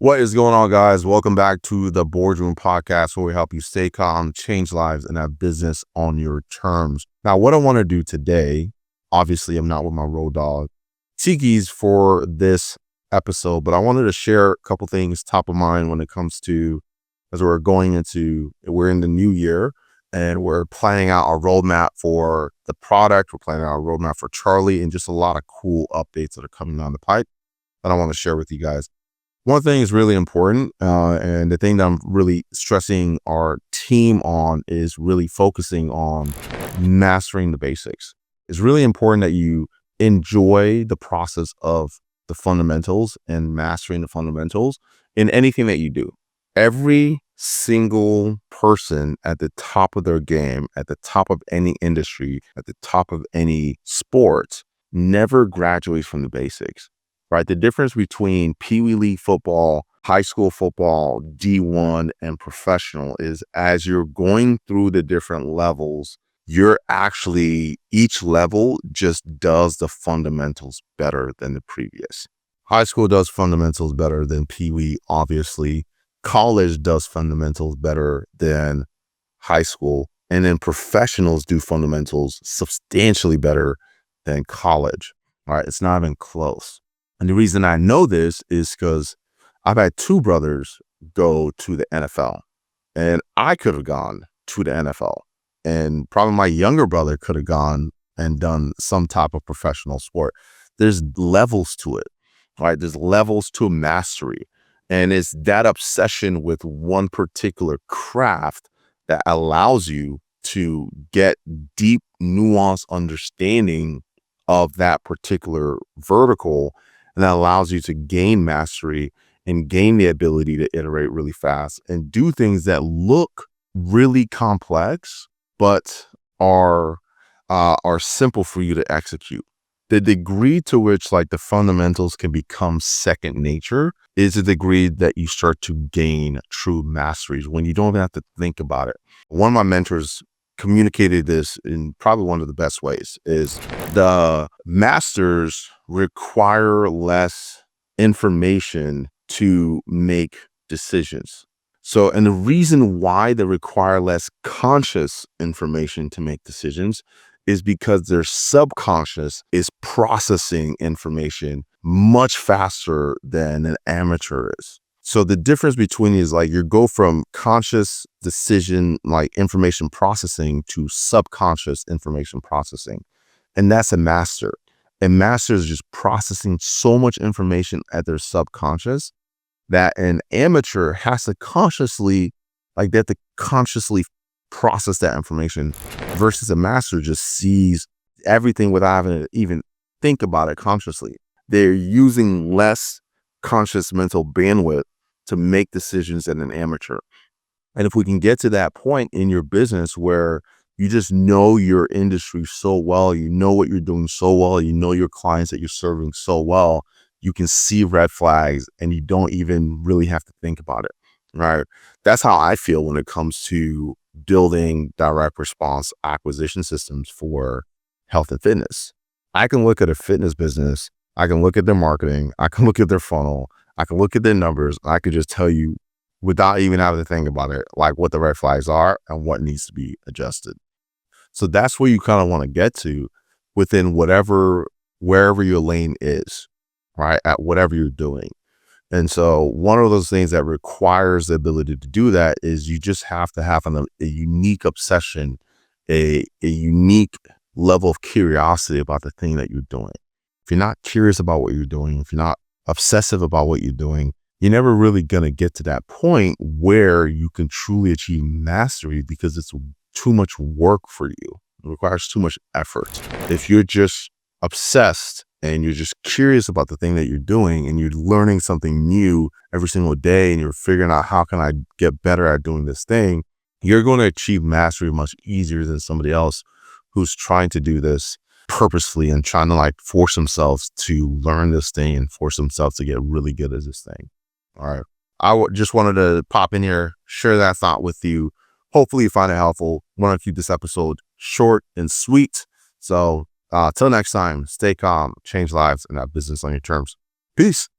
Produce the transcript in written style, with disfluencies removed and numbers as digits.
What is going on, guys? Welcome back to the Boardroom Podcast, where we help you stay calm, change lives, and have business on your terms. Now, what I want to do today, obviously, I'm not with my road dog, Tiki's, for this episode, but I wanted to share a couple things top of mind when it comes to, as we're in the new year, and we're planning out our roadmap for the product. We're planning out our roadmap for Charlie, and just a lot of cool updates that are coming down the pipe that I want to share with you guys. One thing is really important, and the thing that I'm really stressing our team on is really focusing on mastering the basics. It's really important that you enjoy the process of the fundamentals and mastering the fundamentals in anything that you do. Every single person at the top of their game, at the top of any industry, at the top of any sport, never graduates from the basics. Right? The difference between Pee Wee League football, high school football, D1, and professional is as you're going through the different levels, each level just does the fundamentals better than the previous. High school does fundamentals better than Pee Wee, obviously. College does fundamentals better than high school. And then professionals do fundamentals substantially better than college. All right? It's not even close. And the reason I know this is because I've had two brothers go to the NFL, and I could have gone to the NFL, and probably my younger brother could have gone and done some type of professional sport. There's levels to it, right? There's levels to mastery, and it's that obsession with one particular craft that allows you to get deep, nuanced understanding of that particular vertical. And that allows you to gain mastery and gain the ability to iterate really fast and do things that look really complex, but are simple for you to execute. The degree to which the fundamentals can become second nature is the degree that you start to gain true masteries when you don't even have to think about it. One of my mentors communicated this in probably one of the best ways is the masters require less information to make decisions. So, and the reason why they require less conscious information to make decisions is because their subconscious is processing information much faster than an amateur is. So the difference between is you go from conscious decision, information processing, to subconscious information processing. And that's a master. A master is just processing so much information at their subconscious that an amateur has to consciously process that information, versus a master just sees everything without having to even think about it consciously. They're using less conscious mental bandwidth to make decisions than an amateur. And if we can get to that point in your business where you just know your industry so well, you know what you're doing so well, you know your clients that you're serving so well, you can see red flags and you don't even really have to think about it, right? That's how I feel when it comes to building direct response acquisition systems for health and fitness. I can look at a fitness business, I can look at their marketing, I can look at their funnel, I can look at their numbers, and I can just tell you without even having to think about it, what the red flags are and what needs to be adjusted. So that's where you kind of want to get to within wherever your lane is, right? At whatever you're doing. And so one of those things that requires the ability to do that is you just have to have a unique obsession, a unique level of curiosity about the thing that you're doing. If you're not curious about what you're doing, if you're not obsessive about what you're doing, you're never really going to get to that point where you can truly achieve mastery, because it's too much work for you. It requires too much effort. If you're just obsessed and you're just curious about the thing that you're doing and you're learning something new every single day and you're figuring out how can I get better at doing this thing, you're going to achieve mastery much easier than somebody else who's trying to do this purposefully and trying to force themselves to learn this thing and force themselves to get really good at this thing. All right. I just wanted to pop in here, share that thought with you. Hopefully you find it helpful. Want to keep this episode short and sweet. So till next time, stay calm, change lives, and have business on your terms. Peace.